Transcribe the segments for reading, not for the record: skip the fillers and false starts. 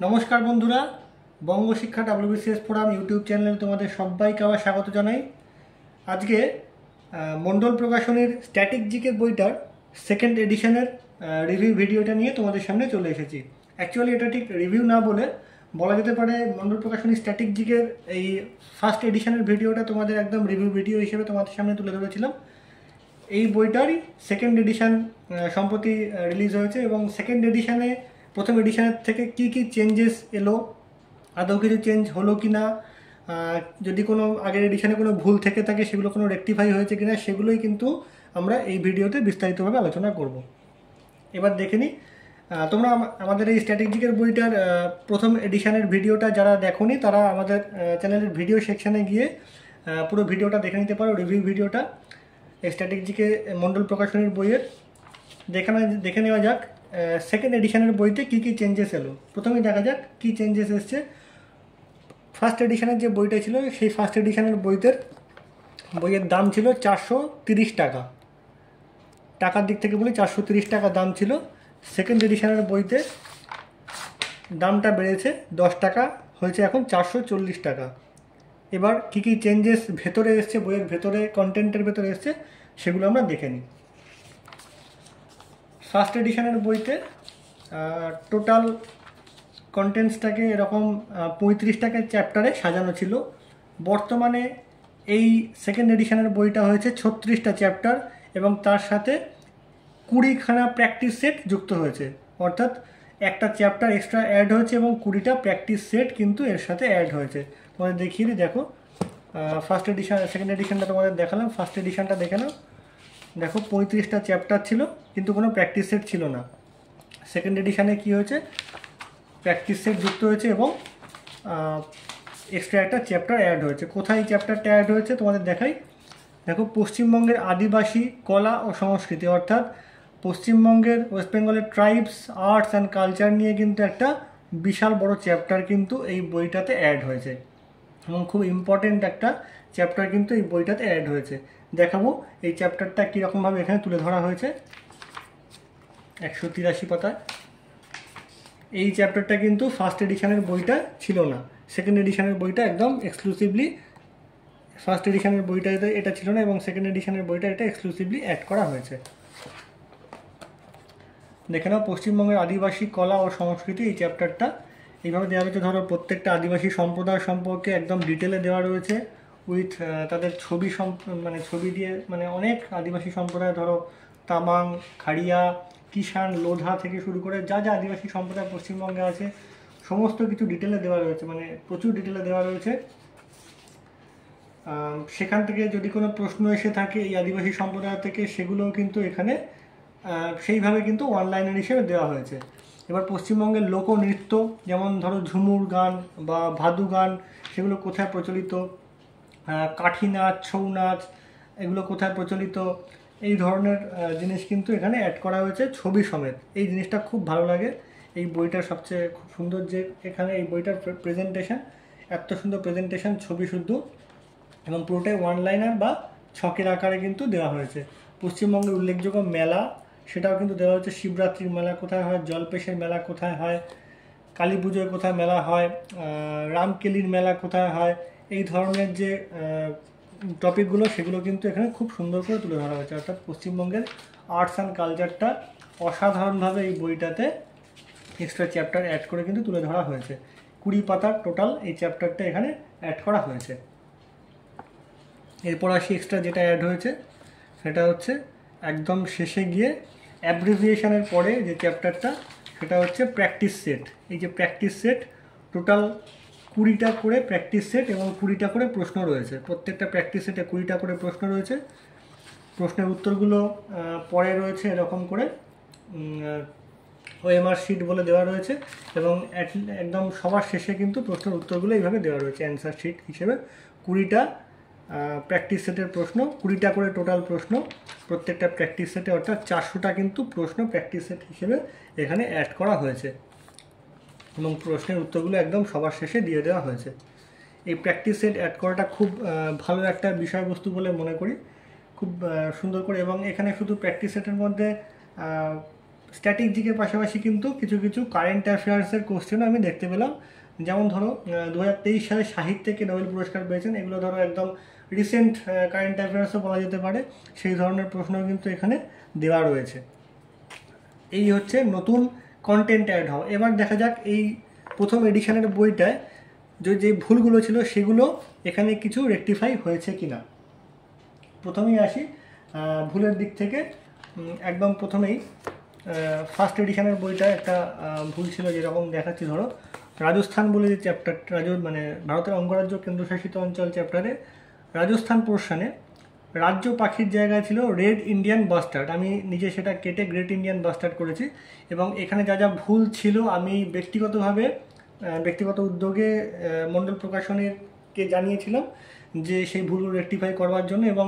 নমস্কার বন্ধুরা, বঙ্গ শিক্ষা WBCS ফোরাম ইউটিউব চ্যানেলে তোমাদের সবাইকে আবার স্বাগত জানাই। আজকে মণ্ডল প্রকাশনীর স্ট্যাটিক জিকে বইটার সেকেন্ড এডিশনের রিভিউ ভিডিওটা নিয়ে তোমাদের সামনে চলে এসেছি। অ্যাকচুয়ালি এটা ঠিক রিভিউ না বলা যেতে পারে মণ্ডল প্রকাশনীর স্ট্যাটিক জিকের এই ফার্স্ট এডিশনের ভিডিওটা তোমাদের একদম রিভিউ ভিডিও হিসেবে তোমাদের সামনে তুলে ধরেছিলাম। এই বইটারই সেকেন্ড এডিশন সম্প্রতি রিলিজ হয়েছে এবং সেকেন্ড এডিশনে প্রথম এডিশনের থেকে কি কি চেঞ্জেস এলো, আদৌ কিছু চেঞ্জ হলো কি না, যদি কোনো আগের এডিশনে কোনো ভুল থেকে থাকে সেগুলো কোনো রেকটিফাই হয়েছে কিনা, সেগুলোই কিন্তু আমরা এই ভিডিওতে বিস্তারিতভাবে আলোচনা করব। এবার দেখে নিই, তোমরা আমাদের এই স্ট্র্যাটেজিকের বইটার প্রথম এডিশনের ভিডিওটা যারা দেখোনি তারা আমাদের চ্যানেলের ভিডিও সেকশানে গিয়ে পুরো ভিডিওটা দেখে নিতে পারো, রিভিউ ভিডিওটা এই স্ট্র্যাটেজিকে মণ্ডল প্রকাশনীর বইয়ের। দেখে নেওয়া যাক সেকেন্ড এডিশনের বইতে কি কি চেঞ্জেস এলো। প্রথমেই দেখা যাক কি চেঞ্জেস এসছে। ফার্স্ট এডিশনের যে বইটা ছিল সেই ফার্স্ট এডিশনের বইয়ের দাম ছিল 430 টাকা। টাকার দিক থেকে বলি 430 টাকা দাম ছিল। সেকেন্ড এডিশনের বইতে দামটা বেড়েছে 10 টাকা, হয়েছে এখন 440 টাকা। এবার কি কি চেঞ্জেস ভেতরে এসছে, বইয়ের ভেতরে কন্টেন্টের ভেতরে এসছে, সেগুলো আমরা দেখে নিই। ফার্স্ট এডিশনের বইতে টোটাল কন্টেন্টসটাকে এরকম 35 টাকার চ্যাপ্টারে সাজানো ছিল। বর্তমানে এই সেকেন্ড এডিশনের বইটা হয়েছে 36টা চ্যাপ্টার এবং তার সাথে 20খানা প্র্যাকটিস সেট যুক্ত হয়েছে, অর্থাৎ একটা চ্যাপ্টার এক্সট্রা অ্যাড হয়েছে এবং 20টা প্র্যাকটিস সেট কিন্তু এর সাথে অ্যাড হয়েছে। তোমাদের দেখিয়ে দিই, দেখো ফার্স্ট এডিশন সেকেন্ড এডিশনটা তোমাদের দেখালাম, ফার্স্ট এডিশনটা দেখে নাও। দেখো 35টা চ্যাপ্টার ছিল কিন্তু কোনো প্র্যাকটিস সেট ছিল না। সেকেন্ড এডিশনে কি হয়েছে, প্র্যাকটিস সেট যুক্ত হয়েছে এবং এক্সট্রা একটা চ্যাপ্টার অ্যাড হয়েছে। কোথায় চ্যাপ্টারটা অ্যাড হয়েছে তোমাদের দেখাই। দেখো, পশ্চিমবঙ্গের আদিবাসী কলা ও সংস্কৃতি, অর্থাৎ পশ্চিমবঙ্গের ওয়েস্ট বেঙ্গলের ট্রাইবস, আর্টস অ্যান্ড কালচার নিয়ে কিন্তু একটা বিশাল বড় চ্যাপ্টার কিন্তু এই বইটাতে অ্যাড হয়েছে এবং খুব ইম্পর্টেন্ট একটা চ্যাপ্টার কিন্তু এই বইটাতে অ্যাড হয়েছে। দেখাবো এই চ্যাপ্টারটা কীরকমভাবে এখানে তুলে ধরা হয়েছে। 183 পাতায় এই চ্যাপ্টারটা কিন্তু ফার্স্ট এডিশনের বইটা ছিল না। সেকেন্ড এডিশনের বইটা একদম এক্সক্লুসিভলি, ফার্স্ট এডিশনের বইটা এটা ছিল না এবং সেকেন্ড এডিশনের বইটা এটা এক্সক্লুসিভলি অ্যাড করা হয়েছে। দেখে নাও, পশ্চিমবঙ্গের আদিবাসী কলা ও সংস্কৃতি, এই চ্যাপ্টারটা এইভাবে দেওয়া রয়েছে। ধরো প্রত্যেকটা আদিবাসী সম্প্রদায় সম্পর্কে একদম ডিটেলে দেওয়া রয়েছে উইথ তাদের ছবি দিয়ে, অনেক আদিবাসী সম্প্রদায়, ধরো তামাং, খাড়িয়া, কিষাণ, লোধা থেকে শুরু করে যা যা আদিবাসী সম্প্রদায় পশ্চিমবঙ্গে আছে সমস্ত কিছু ডিটেলে দেওয়া রয়েছে, প্রচুর ডিটেলে দেওয়া রয়েছে। সেখান থেকে যদি কোনো প্রশ্ন এসে থাকে এই আদিবাসী সম্প্রদায় থেকে, সেগুলোও কিন্তু এখানে সেইভাবে কিন্তু অনলাইনের হিসেবে দেওয়া হয়েছে। এবার পশ্চিমবঙ্গের লোকনৃত্য, যেমন ধরো ঝুমুর গান বা ভাদু গান, সেগুলো কোথায় প্রচলিত, কাঠি নাচ, ছৌ নাচ, এগুলো কোথায় প্রচলিত, এই ধরনের জিনিস কিন্তু এখানে অ্যাড করা হয়েছে ছবি সমেত। এই জিনিসটা খুব ভালো লাগে এই বইটার, সবচেয়ে খুব সুন্দর যে এখানে এই বইটার প্রেজেন্টেশন, এত সুন্দর প্রেজেন্টেশন, ছবি শুদ্ধ এবং পুরোটাই ওয়ান লাইনার বা ছকের আকারে কিন্তু দেওয়া হয়েছে। পশ্চিমবঙ্গের উল্লেখযোগ্য মেলা সেটাও কিন্তু দেওয়া হচ্ছে। শিবরাত্রির মেলা কোথায় হয়, জলপেশের মেলা কোথায় হয়, কালী পুজোয় কোথায় মেলা হয়, রামকেলির মেলা কোথায় হয়, এই ধরনের যে টপিকগুলো সেগুলো কিন্তু এখানে খুব সুন্দর করে তুলে ধরা হয়েছে। অর্থাৎ পশ্চিমবঙ্গের আর্টস অ্যান্ড কালচারটা অসাধারণভাবে এই বইটাতে এক্সট্রা চ্যাপ্টার অ্যাড করে কিন্তু তুলে ধরা হয়েছে। 20 পাতার টোটাল এই চ্যাপ্টারটা এখানে অ্যাড করা হয়েছে। এরপর আসি এক্সট্রা যেটা অ্যাড হয়েছে, সেটা হচ্ছে একদম শেষে গিয়ে অ্যাব্রিভিয়েশনের পরে যে চ্যাপ্টারটা, সেটা হচ্ছে প্র্যাকটিস সেট। এই যে প্র্যাকটিস সেট, টোটাল 20টা করে প্র্যাকটিস সেট এবং 20টা করে প্রশ্ন রয়েছে। প্রত্যেকটা প্র্যাকটিস সেটে 20টা করে প্রশ্ন রয়েছে। প্রশ্নের উত্তরগুলো পরে রয়েছে এরকম করে OMR শিট বলে দেওয়া রয়েছে এবং একদম সবার শেষে কিন্তু প্রশ্নের উত্তরগুলো এইভাবে দেওয়া রয়েছে অ্যান্সার শিট হিসেবে। 20টা প্র্যাকটিস সেটের প্রশ্ন, 20টা করে টোটাল প্রশ্ন প্রত্যেকটা প্র্যাকটিস সেটে, অর্থাৎ 400টা কিন্তু প্রশ্ন প্র্যাকটিস সেট হিসেবে এখানে অ্যাড করা হয়েছে এবং প্রশ্নের উত্তরগুলো একদম সবার শেষে দিয়ে দেওয়া হয়েছে। এই প্র্যাকটিস সেট অ্যাড করাটা খুব ভালো একটা বিষয়বস্তু বলে মনে করি, খুব সুন্দর করে। এবং এখানে শুধু প্র্যাকটিস সেটের মধ্যে স্ট্যাটিক জিকের পাশাপাশি কিন্তু কিছু কিছু কারেন্ট অ্যাফেয়ার্সের কোশ্চেন আমি দেখতে পেলাম। যেমন ধরো 2023 সালে সাহিত্যে নোবেল পুরস্কার পেয়েছেন, এগুলো ধরো একদম রিসেন্ট কারেন্ট অ্যাফেয়ার্সও বলা যেতে পারে, সেই ধরনের প্রশ্ন কিন্তু এখানে দেওয়া রয়েছে। এই হচ্ছে নতুন কন্টেন্ট অ্যাড হওয়া। এবার দেখা যাক এই প্রথম এডিশনের বইটায় যে ভুলগুলো ছিল সেগুলো এখানে কিছু রেকটিফাই হয়েছে কিনা। প্রথমেই আসি ভুলের দিক থেকে। একদম প্রথমেই ফার্স্ট এডিশনের বইটা একটা ভুল ছিল, যেরকম দেখাচ্ছি। ধরো রাজস্থান বলে যে চ্যাপ্টার, মানে ভারতের অঙ্গরাজ্য কেন্দ্রশাসিত অঞ্চল চ্যাপ্টারে রাজস্থান পোর্শনে রাজ্য পাখির জায়গায় ছিল রেড ইন্ডিয়ান বাস্টার্ড। আমি নিজে সেটা কেটে গ্রেট ইন্ডিয়ান বাস্টার্ড করেছি, এবং এখানে যা যা ভুল ছিল আমি ব্যক্তিগত উদ্যোগে মণ্ডল প্রকাশনীকে জানিয়েছিলাম যে সেই ভুলগুলো রেকটিফাই করবার জন্য, এবং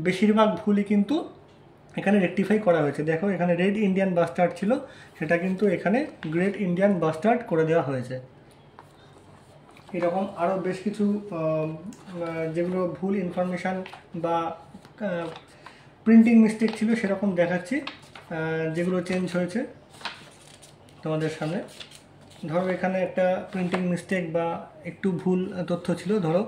বেশিরভাগ ভুলই কিন্তু এখানে রেকটিফাই করা হয়েছে। দেখো এখানে রেড ইন্ডিয়ান বাস্টার্ড ছিল, সেটা কিন্তু এখানে গ্রেট ইন্ডিয়ান বাস্টার্ড করে দেওয়া হয়েছে। এরকম আরও বেশ কিছু যেগুলো ভুল ইনফরমেশান বা প্রিন্টিং মিস্টেক ছিল সেরকম দেখাচ্ছি, যেগুলো চেঞ্জ হয়েছে তোমাদের সামনে। ধরো এখানে একটা প্রিন্টিং মিস্টেক বা একটু ভুল তথ্য ছিল। ধরো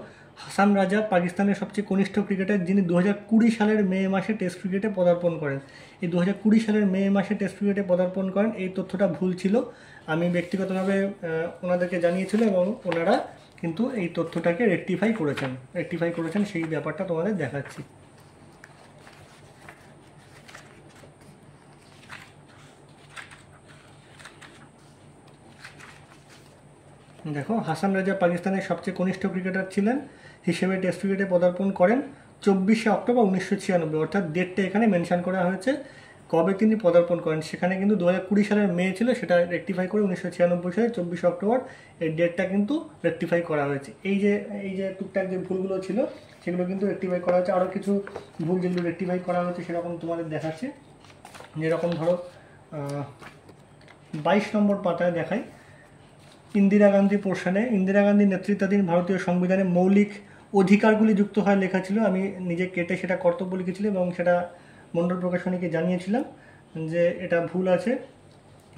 হাসান রাজা পাকিস্তানের সবচেয়ে কনিষ্ঠ ক্রিকেটার, যিনি 2020 সালের মে মাসে টেস্ট ক্রিকেটে পদার্পণ করেন। এই 2020 সালের মে মাসে টেস্ট ক্রিকেটে পদার্পণ করেন, এই তথ্যটা ভুল ছিল। আমি ব্যক্তিগতভাবে ওনাদেরকে জানিয়েছিল, এবং ওনারা কিন্তু এই তথ্যটাকে রেকটিফাই করেছেন, সেই ব্যাপারটা তোমাদের দেখাচ্ছি। দেখো হাসান রাজা পাকিস্তানের সবচেয়ে কনিষ্ঠ ক্রিকেটার ছিলেন হিসেবে টেস্ট ক্রিকেটে পদার্পণ করেন 24শে অক্টোবর 1996, অর্থাৎ ডেটটা এখানে মেনশন করা হয়েছে কবে তিনি পদার্পণ করেন। সেখানে কিন্তু 2020 সালের মে ছিল, সেটা রেকটিফাই করে 1996 সালের 24শে অক্টোবর এই ডেটটা কিন্তু রেকটিফাই করা হয়েছে। এই যে টুকটাক যে ভুলগুলো ছিল সেগুলো কিন্তু রেকটিফাই করা হয়েছে। আরও কিছু ভুল যেগুলো রেকটিফাই করা হয়েছে সেরকম তোমাদের দেখাচ্ছে। যেরকম ধরো 22 নম্বর পাতায় দেখাই, ইন্দিরা গান্ধী পোর্শনে ইন্দিরা গান্ধী নেতৃত্বাধীন ভারতীয় সংবিধানে মৌলিক অধিকারগুলি যুক্ত হয় লেখা ছিল। আমি নিজে কেটে সেটা কর্তব্য লিখেছিলাম, এবং সেটা মণ্ডল প্রকাশনীকে জানিয়েছিলাম যে এটা ভুল আছে।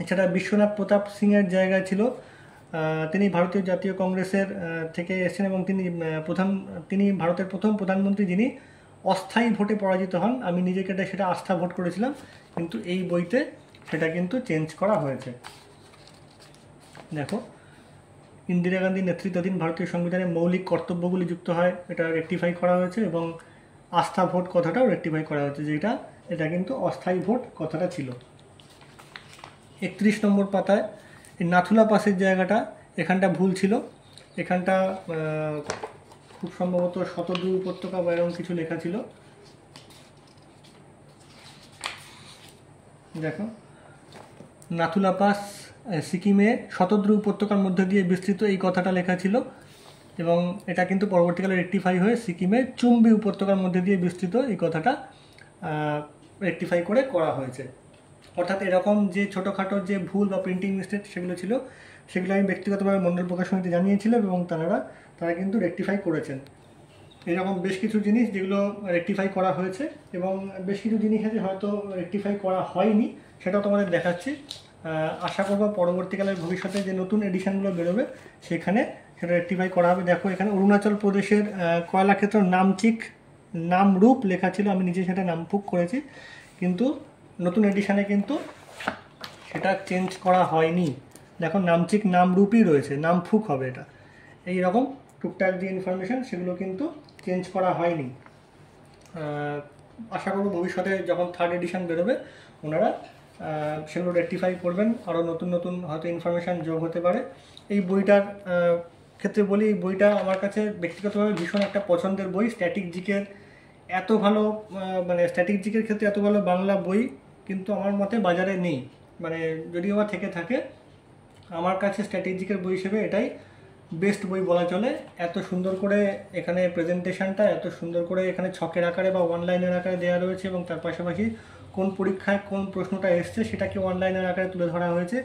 এছাড়া বিশ্বনাথ প্রতাপ সিংয়ের জায়গায় ছিল, তিনি ভারতীয় জাতীয় কংগ্রেসের থেকে এসেছেন, এবং তিনি ভারতের প্রথম প্রধানমন্ত্রী যিনি অস্থায়ী ভোটে পরাজিত হন। আমি নিজে কেটে সেটা আস্থা ভোট করেছিলাম, কিন্তু এই বইতে সেটা কিন্তু চেঞ্জ করা হয়েছে। দেখো ইন্দিরা গান্ধী নেতৃত্বাধীন ভারতীয় সংবিধানে মৌলিক কর্তব্যগুলি যুক্ত হয়, এটা রেকটিফাই করা হয়েছে, এবং আস্থা ভোট কথাটাও রেকটিফাই করা হয়েছে, এটা কিন্তু অস্থায়ী ভোট কথাটা ছিল। 31 নম্বর পাতায় এই নাথুলা পাসের জায়গাটা, এখানটা ভুল ছিল। এখানটা খুব সম্ভবত শতদ্রু উপত্যকা বা এরকম কিছু লেখা ছিল। দেখো নাথুলা পাস সিকিমে শতদ্রু উপত্যকার মধ্যে দিয়ে বিস্তৃত, এই কথাটা লেখা ছিল, এবং এটা কিন্তু পরবর্তীকালে রেকটিফাই হয়ে সিকিমে চুম্বি উপত্যকার মধ্যে দিয়ে বিস্তৃত, এই কথাটা রেকটিফাই করা হয়েছে। অর্থাৎ এরকম যে ছোটোখাটো যে ভুল বা প্রিন্টিং মিস্টেক সেগুলো ছিল, সেগুলো আমি ব্যক্তিগতভাবে মণ্ডল প্রকাশনীতে জানিয়েছিলাম, এবং তারা কিন্তু রেকটিফাই করেছেন। এরকম বেশ কিছু জিনিস যেগুলো রেকটিফাই করা হয়েছে, এবং বেশ কিছু জিনিস আছে হয়তো রেকটিফাই করা হয়নি, সেটাও তোমাদের দেখাচ্ছি। আশা করব পরবর্তীকালের ভবিষ্যতে যে নতুন এডিশনগুলো বেরোবে সেখানে সেটা রেকটিফাই করা হবে। দেখো এখানে অরুণাচল প্রদেশের কয়লাক্ষেত্র নামচিক নামরূপ লেখা ছিল, আমি নিজে সেটা নামফুক করেছি, কিন্তু নতুন এডিশনে কিন্তু সেটা চেঞ্জ করা হয়নি। দেখো নামচিক নামরূপই রয়েছে, নামফুক হবে এটা। এই রকম টুকটাক যে ইনফরমেশান সেগুলো কিন্তু চেঞ্জ করা হয়নি। আশা করব ভবিষ্যতে যখন থার্ড এডিশন বেরোবে ওনারা সেগুলো রেকটিফাই করবেন, আরও নতুন হয়তো ইনফরমেশান যোগ হতে পারে। এই বইটার ক্ষেত্রে বলি, এই বইটা আমার কাছে ব্যক্তিগতভাবে ভীষণ একটা পছন্দের বই। স্ট্যাটিক জিকের এত ভালো, মানে স্ট্যাটিক জিকের ক্ষেত্রে এত ভালো বাংলা বই কিন্তু আমার মতে বাজারে নেই। মানে যদিও বা থেকে থাকে, আমার কাছে স্ট্যাটিক জিকের বই হিসেবে এটাই বেস্ট বই বলা চলে। এত সুন্দর করে এখানে প্রেজেন্টেশনটা, এত সুন্দর করে এখানে ছকের আকারে বা অনলাইনের আকারে দেওয়া রয়েছে, এবং তার পাশাপাশি কোন পরীক্ষায় কোন প্রশ্নটা এসছে সেটাকে অনলাইনের আকারে তুলে ধরা হয়েছে।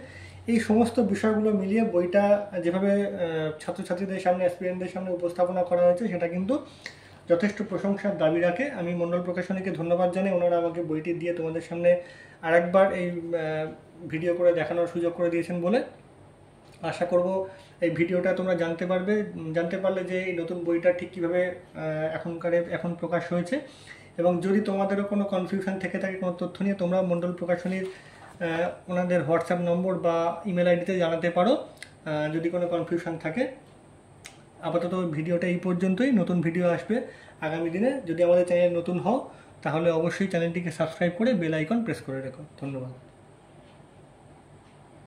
এই সমস্ত বিষয়গুলো মিলিয়ে বইটা যেভাবে ছাত্রছাত্রীদের সামনে, অ্যাসপিরেন্টদের সামনে উপস্থাপনা করা হয়েছে সেটা কিন্তু যথেষ্ট প্রশংসার দাবি রাখে। আমি মণ্ডল প্রকাশনীকে ধন্যবাদ জানাই, ওনারা আমাকে বইটি দিয়ে তোমাদের সামনে আরেকবার এই ভিডিও করে দেখানোর সুযোগ করে দিয়েছেন বলে আশা করব এই ভিডিওটা তোমরা জানতে পারলে যে এই নতুন বইটা ঠিক কীভাবে এখন প্রকাশ হয়েছে। এবং যদি তোমাদেরও কোনো কনফিউশন থেকে থাকে কোনো তথ্য নিয়ে, তোমরা মণ্ডল প্রকাশনীর ওনাদের হোয়াটসঅ্যাপ নম্বর বা ইমেল আইডিতে জানাতে পারো যদি কোনো কনফিউশন থাকে। আপাতত ভিডিওটা এই পর্যন্তই। নতুন ভিডিও আসবে আগামী দিনে। যদি আমাদের চ্যানেল নতুন হও তাহলে অবশ্যই চ্যানেলটিকে সাবস্ক্রাইব করে বেল আইকন প্রেস করে রেখো। ধন্যবাদ।